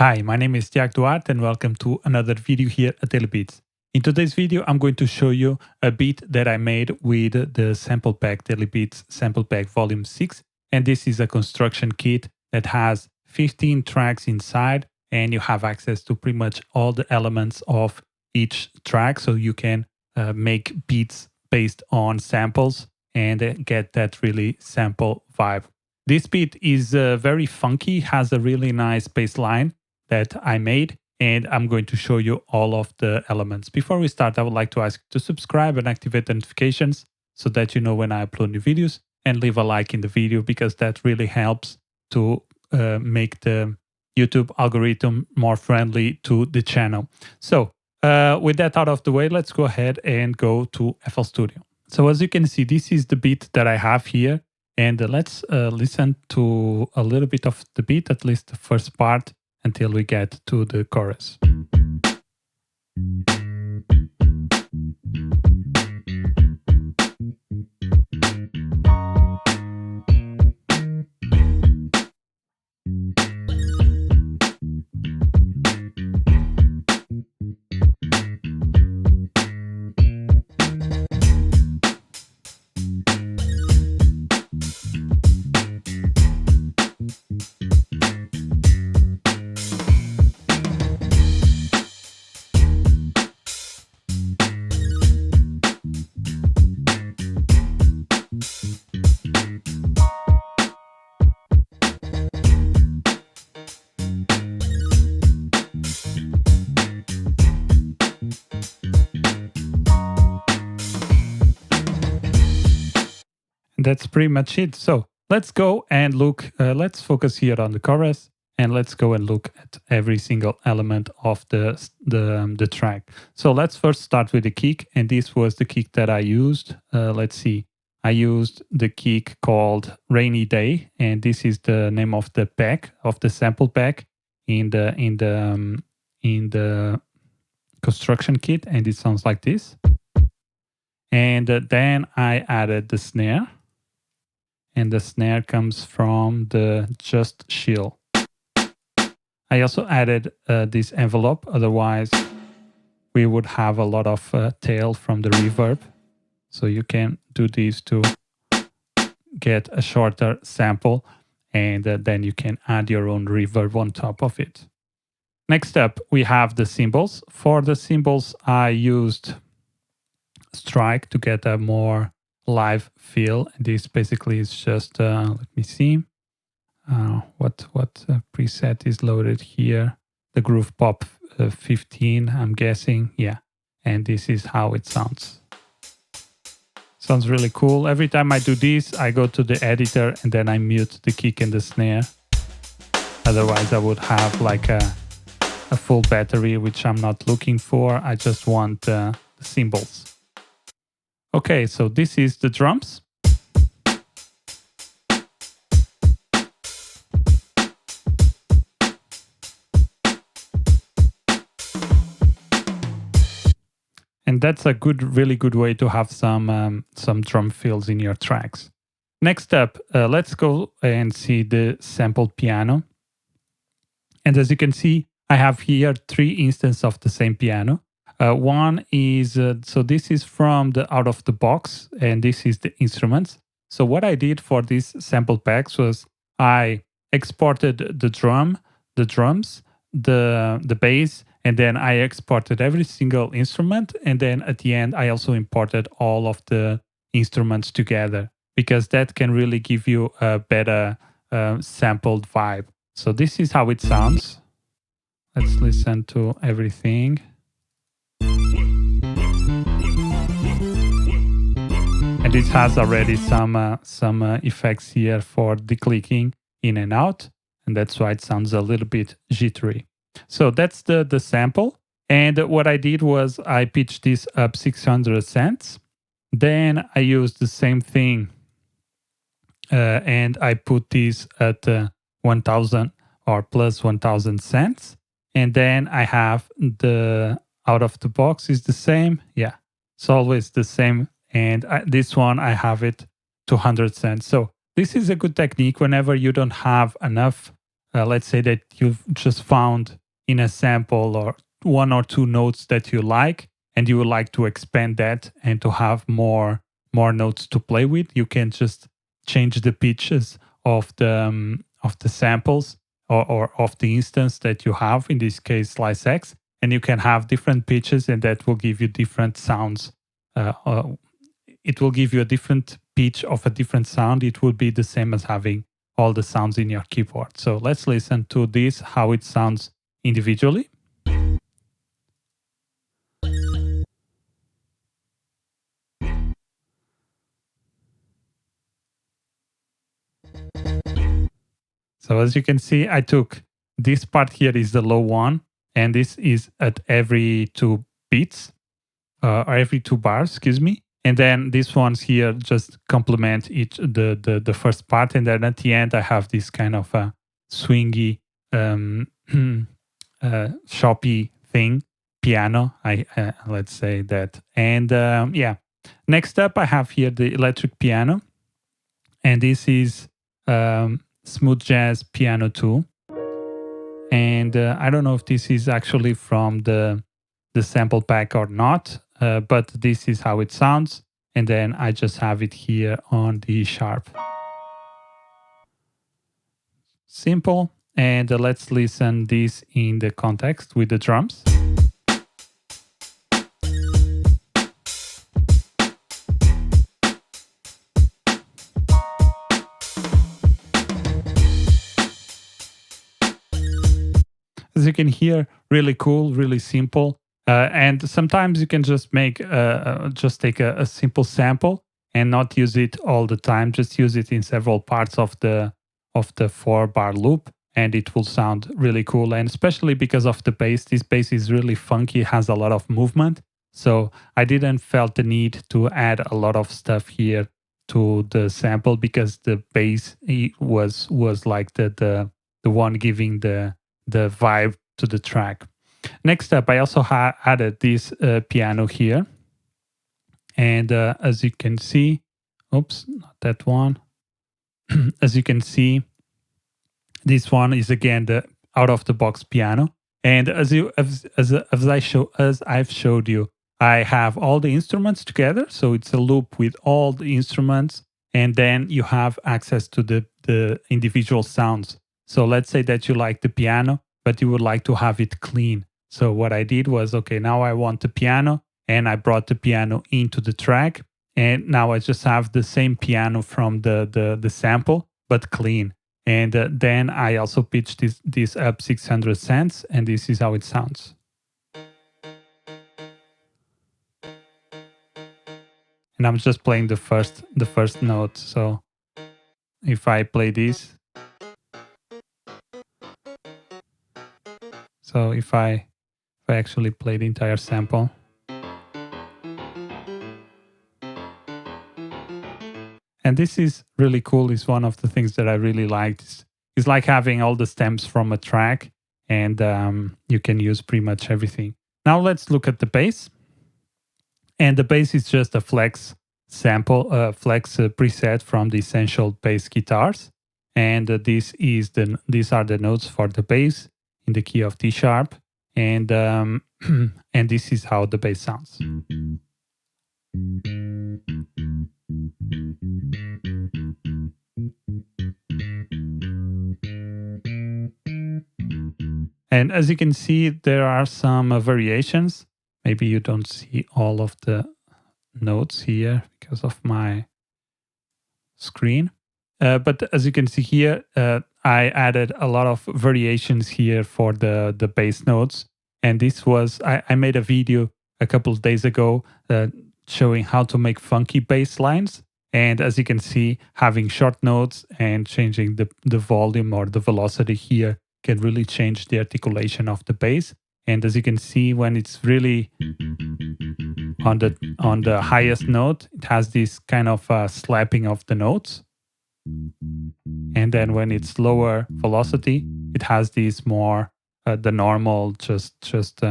Hi, my name is Jack Duarte and welcome to another video here at Daily Beats. In today's video, I'm going to show you a beat that I made with the sample pack, Daily Beats Sample Pack Volume 6. And this is a construction kit that has 15 tracks inside, and you have access to pretty much all the elements of each track. So you can make beats based on samples and get that really sample vibe. This beat is very funky, has a really nice bass line that I made, and I'm going to show you all of the elements. Before we start, I would like to ask you to subscribe and activate the notifications so that you know when I upload new videos, and leave a like in the video because that really helps to make the YouTube algorithm more friendly to the channel. So with that out of the way, let's go ahead and go to FL Studio. So as you can see, this is the beat that I have here, and let's listen to a little bit of the beat, at least the first part, until we get to the chorus. That's pretty much it. So let's go and look, let's focus here on the chorus, and let's go and look at every single element of the track. So let's first start with the kick, and this was the kick that I used. Let's see. I used the kick called Rainy Day, and this is the name of the pack, of the sample pack in the construction kit, and it sounds like this. And then I added the snare. And the snare comes from the Just Chill. I also added this envelope, otherwise we would have a lot of tail from the reverb. So you can do this to get a shorter sample, and then you can add your own reverb on top of it. Next up, we have the cymbals. For the cymbals, I used Strike to get a more live feel. This basically is just let me see what preset is loaded here. The Groove Pop 15, I'm guessing. Yeah, and this is how it sounds. Sounds really cool. Every time I do this, I go to the editor and then I mute the kick and the snare. Otherwise I would have like a full battery, which I'm not looking for. I just want the cymbals. Okay, so this is the drums. And that's a really good way to have some drum fills in your tracks. Next up, let's go and see the sampled piano. And as you can see, I have here 3 instances of the same piano. One is, so this is from the out of the box, and this is the instruments. So what I did for these sample packs was I exported the drums, the bass, and then I exported every single instrument. And then at the end, I also imported all of the instruments together, because that can really give you a better sampled vibe. So this is how it sounds. Let's listen to everything. And it has already some effects here for declicking in and out, and that's why it sounds a little bit jittery. So that's the sample. And what I did was I pitched this up 600 cents. Then I used the same thing, and I put this at 1,000 or plus 1,000 cents. And then I have the out of the box is the same. Yeah, it's always the same. And this one, I have it 200 cents. So this is a good technique whenever you don't have enough let's say that you've just found in a sample or one or two notes that you like, and you would like to expand that and to have more notes to play with, you can just change the pitches of the samples or of the instance that you have, in this case slice X, and you can have different pitches, and that will give you different sounds. It will give you a different pitch of a different sound. It will be the same as having all the sounds in your keyboard. So let's listen to this, how it sounds individually. So as you can see, I took this part here is the low one, and this is at every 2 beats, or every 2 bars, excuse me. And then these ones here just complement each the first part, and then at the end I have this kind of a swingy, choppy thing, piano. Let's say that. And yeah, next up I have here the electric piano, and this is Smooth Jazz Piano 2. And I don't know if this is actually from the sample pack or not, but this is how it sounds. And then I just have it here on the E sharp. Simple. And let's listen this in the context with the drums. As you can hear, really cool, really simple. And sometimes you can just make just take a simple sample and not use it all the time. Just use it in several parts of the 4-bar loop, and it will sound really cool. And especially because of the bass, this bass is really funky, has a lot of movement. So I didn't felt the need to add a lot of stuff here to the sample, because the bass was like the one giving the vibe to the track. Next up, I also added this piano here. And as you can see, oops, not that one. As you can see, this one is again the out of the box piano. And as I've showed you, I have all the instruments together. So it's a loop with all the instruments, and then you have access to the individual sounds. So let's say that you like the piano, but you would like to have it clean. So what I did was, okay, now I want the piano, and I brought the piano into the track. And now I just have the same piano from the sample, but clean. And then I also pitched this up 600 cents, and this is how it sounds. And I'm just playing the first note. So if I play this, so if I actually play the entire sample. And this is really cool. It's one of the things that I really liked. It's like having all the stems from a track, and you can use pretty much everything. Now let's look at the bass. And the bass is just a flex sample, flex preset from the Essential Bass Guitars. And these are the notes for the bass in the key of D sharp. And and this is how the bass sounds. And as you can see, there are some variations. Maybe you don't see all of the notes here because of my screen. But as you can see here, I added a lot of variations here for the bass notes. And this was, I made a video a couple of days ago showing how to make funky bass lines. And as you can see, having short notes and changing the volume or the velocity here can really change the articulation of the bass. And as you can see, when it's really on the highest note, it has this kind of slapping of the notes. And then when it's lower velocity, it has this more the normal just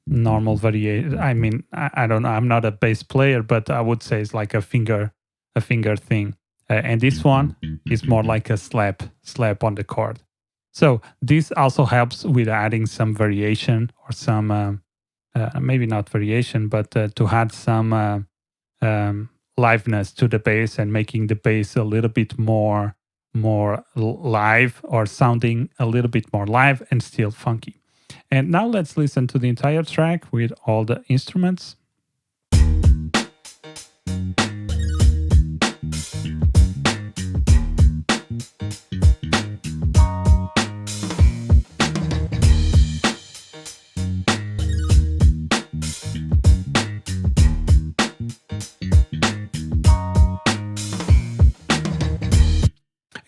normal variation. I mean, I don't know. I'm not a bass player, but I would say it's like a finger thing. And this one is more like a slap on the chord. So this also helps with adding some variation or some maybe not variation, but to add some liveness to the bass and making the bass a little bit more live, or sounding a little bit more live and still funky. And now let's listen to the entire track with all the instruments.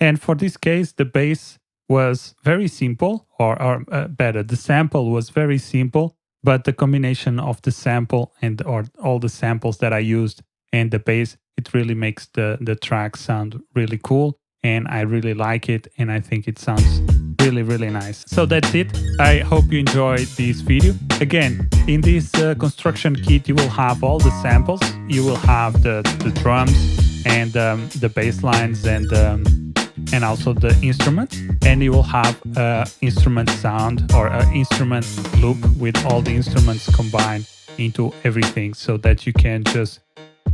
And for this case, the bass was very simple, or better, the sample was very simple, but the combination of the sample and or all the samples that I used and the bass, it really makes the track sound really cool. And I really like it, and I think it sounds really, really nice. So that's it. I hope you enjoyed this video. Again, in this construction kit, you will have all the samples. You will have the drums and the bass lines and also the instruments, and you will have instrument sound or an instrument loop with all the instruments combined into everything, so that you can just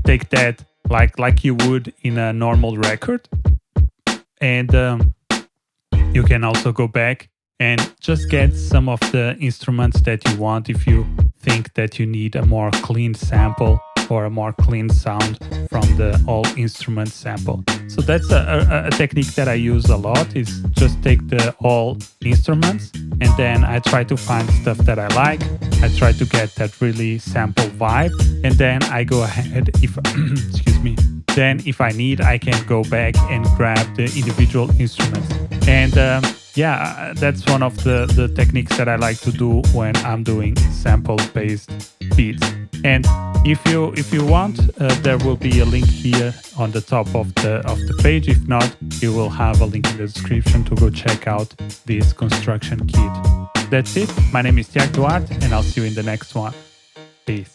take that like you would in a normal record. And you can also go back and just get some of the instruments that you want if you think that you need a more clean sample or a more clean sound from the all instrument sample. So that's a technique that I use a lot, is just take the all instruments and then I try to find stuff that I like. I try to get that really sample vibe, and then I go ahead, if excuse me, then if I need, I can go back and grab the individual instruments. And yeah, that's one of the techniques that I like to do when I'm doing sample-based beats. And if you want, there will be a link here on the top of the page. If not, you will have a link in the description to go check out this construction kit. That's it. My name is Tiago Duarte, and I'll see you in the next one. Peace.